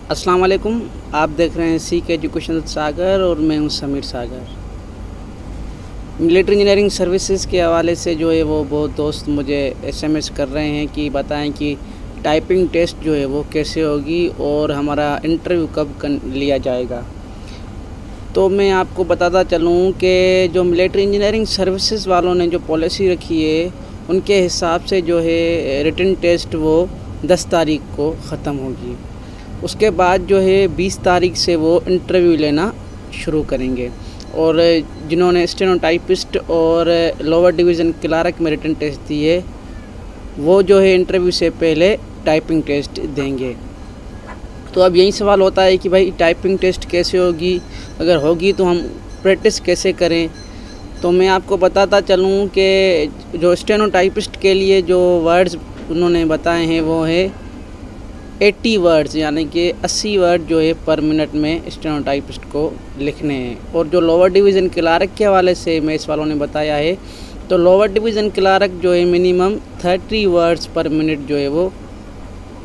अस्सलाम वालेकुम। आप देख रहे हैं सीख एजुकेशन सागर और मैं हूं समीर सागर। मिलिट्री इंजीनियरिंग सर्विसेज के हवाले से जो है वो बहुत दोस्त मुझे एसएमएस कर रहे हैं कि बताएं कि टाइपिंग टेस्ट जो है वो कैसे होगी और हमारा इंटरव्यू कब लिया जाएगा। तो मैं आपको बताता चलूं कि जो मिलिट्री इंजीनियरिंग सर्विसेज वालों ने जो पॉलिसी रखी है उनके हिसाब से जो है रिटन टेस्ट वो 10 तारीख को ख़त्म होगी। उसके बाद जो है 20 तारीख से वो इंटरव्यू लेना शुरू करेंगे और जिन्होंने स्टेनोटाइपिस्ट और लोअर डिवीज़न क्लार्क में रिटन टेस्ट दिए वो जो है इंटरव्यू से पहले टाइपिंग टेस्ट देंगे। तो अब यही सवाल होता है कि भाई टाइपिंग टेस्ट कैसे होगी, अगर होगी तो हम प्रैक्टिस कैसे करें। तो मैं आपको बताता चलूँ कि जो स्टेनोटाइपिस्ट के लिए जो वर्ड्स उन्होंने बताए हैं वो है 80 वर्ड्स, यानी कि 80 वर्ड जो है पर मिनट में स्टेनोटाइपिस्ट को लिखने हैं। और जो लोअर डिवीज़न क्लार्क के हवाले से मेस वालों ने बताया है तो लोअर डिवीज़न क्लार्क जो है मिनिमम 30 वर्ड्स पर मिनट जो है वो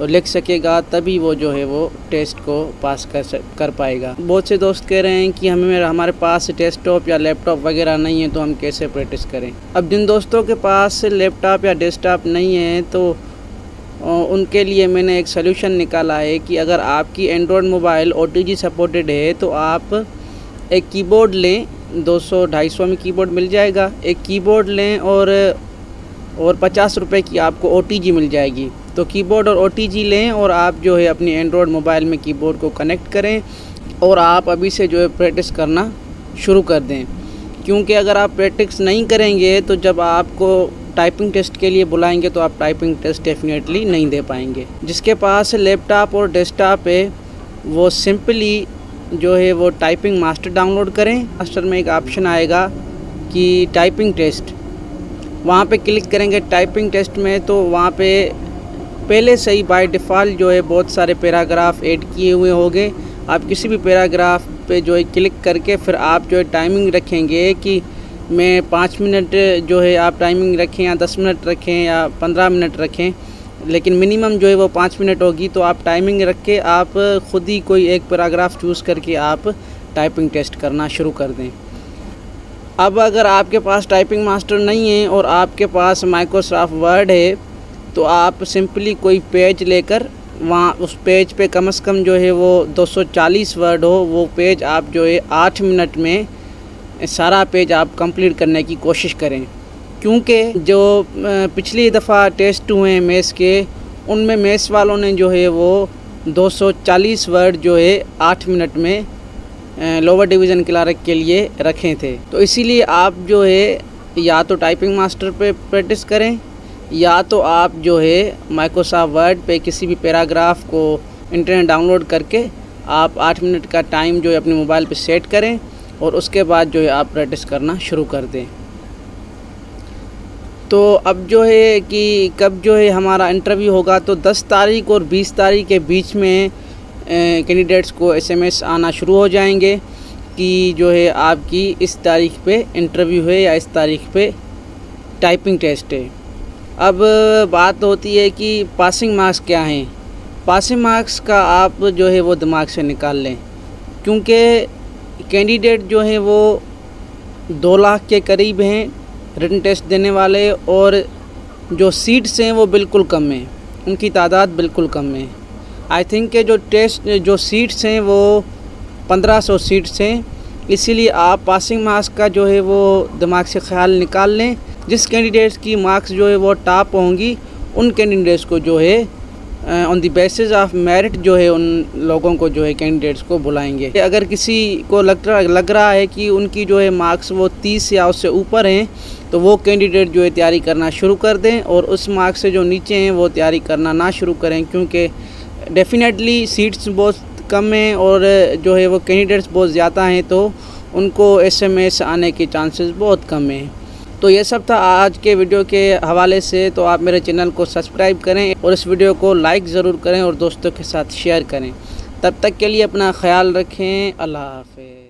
लिख सकेगा, तभी वो जो है वो टेस्ट को पास कर पाएगा। बहुत से दोस्त कह रहे हैं कि हमारे पास डेस्कटॉप या लैपटॉप वगैरह नहीं है तो हम कैसे प्रैक्टिस करें। अब जिन दोस्तों के पास लैपटॉप या डेस्कटॉप नहीं है तो उनके लिए मैंने एक सलूशन निकाला है कि अगर आपकी एंड्रॉयड मोबाइल OTG सपोर्टेड है तो आप एक कीबोर्ड लें, 200-250 में कीबोर्ड मिल जाएगा। एक कीबोर्ड लें और 50 रुपये की आपको OTG मिल जाएगी। तो कीबोर्ड और OTG लें और आप जो है अपनी एंड्रॉयड मोबाइल में कीबोर्ड को कनेक्ट करें और आप अभी से जो है प्रैक्टिस करना शुरू कर दें। क्योंकि अगर आप प्रैक्टिस नहीं करेंगे तो जब आपको टाइपिंग टेस्ट के लिए बुलाएंगे तो आप टाइपिंग टेस्ट डेफिनेटली नहीं दे पाएंगे। जिसके पास लैपटॉप और डेस्कटॉप है वो सिंपली जो है वो टाइपिंग मास्टर डाउनलोड करें। मास्टर में एक ऑप्शन आएगा कि टाइपिंग टेस्ट, वहाँ पे क्लिक करेंगे टाइपिंग टेस्ट में तो वहाँ पे पहले से ही बाय डिफ़ॉल्ट जो है बहुत सारे पैराग्राफ ऐड किए हुए होंगे। आप किसी भी पैराग्राफ पे जो है क्लिक करके फिर आप जो है टाइमिंग रखेंगे कि मैं 5 मिनट जो है आप टाइमिंग रखें या 10 मिनट रखें या 15 मिनट रखें, लेकिन मिनिमम जो है वो 5 मिनट होगी। तो आप टाइमिंग रख के आप ख़ुद ही कोई एक पैराग्राफ चूज़ करके आप टाइपिंग टेस्ट करना शुरू कर दें। अब अगर आपके पास टाइपिंग मास्टर नहीं है और आपके पास माइक्रोसॉफ्ट वर्ड है तो आप सिंपली कोई पेज लेकर वहाँ उस पेज पे कम से कम जो है वो 240 वर्ड हो, वो पेज आप जो है 8 मिनट में सारा पेज आप कंप्लीट करने की कोशिश करें। क्योंकि जो पिछली दफ़ा टेस्ट हुए हैं मेस के, उनमें मेस वालों ने जो है वो 240 वर्ड जो है 8 मिनट में लोअर डिवीज़न क्लार्क के लिए रखे थे। तो इसीलिए आप जो है या तो टाइपिंग मास्टर पे प्रैक्टिस करें या तो आप जो है माइक्रोसॉफ्ट वर्ड पे किसी भी पैराग्राफ को इंटरनेट डाउनलोड करके आप 8 मिनट का टाइम जो है अपने मोबाइल पे सेट करें और उसके बाद जो है आप प्रैक्टिस करना शुरू कर दें। तो अब जो है कि कब जो है हमारा इंटरव्यू होगा तो 10 तारीख और 20 तारीख के बीच में कैंडिडेट्स को SMS आना शुरू हो जाएंगे कि जो है आपकी इस तारीख पे इंटरव्यू है या इस तारीख पे टाइपिंग टेस्ट है। अब बात होती है कि पासिंग मार्क्स क्या हैं। पासिंग मार्क्स का आप जो है वो दिमाग से निकाल लें, क्योंकि कैंडिडेट जो है वो 2 लाख के करीब हैं रिटन टेस्ट देने वाले और जो सीट्स हैं वो बिल्कुल कम हैं, उनकी तादाद बिल्कुल कम है। आई थिंक के जो सीट्स हैं वो 1500 सीट्स हैं। इसीलिए आप पासिंग मार्क्स का जो है वो दिमाग से ख्याल निकाल लें। जिस कैंडिडेट्स की मार्क्स जो है वो टॉप होंगी उन कैंडिडेट्स को जो है on the basis of merit जो है उन लोगों को जो है कैंडिडेट्स को बुलाएंगे। अगर किसी को लग रहा है कि उनकी जो है मार्क्स वो 30 या उससे ऊपर हैं तो वो कैंडिडेट जो है तैयारी करना शुरू कर दें और उस मार्क्स से जो नीचे हैं वो तैयारी करना ना शुरू करें, क्योंकि डेफिनेटली सीट्स बहुत कम हैं और जो है वो कैंडिडेट्स बहुत ज़्यादा हैं तो उनको SMS आने के चांसेस बहुत कम हैं। तो ये सब था आज के वीडियो के हवाले से। तो आप मेरे चैनल को सब्सक्राइब करें और इस वीडियो को लाइक ज़रूर करें और दोस्तों के साथ शेयर करें। तब तक के लिए अपना ख्याल रखें। अल्लाह हाफ़िज़।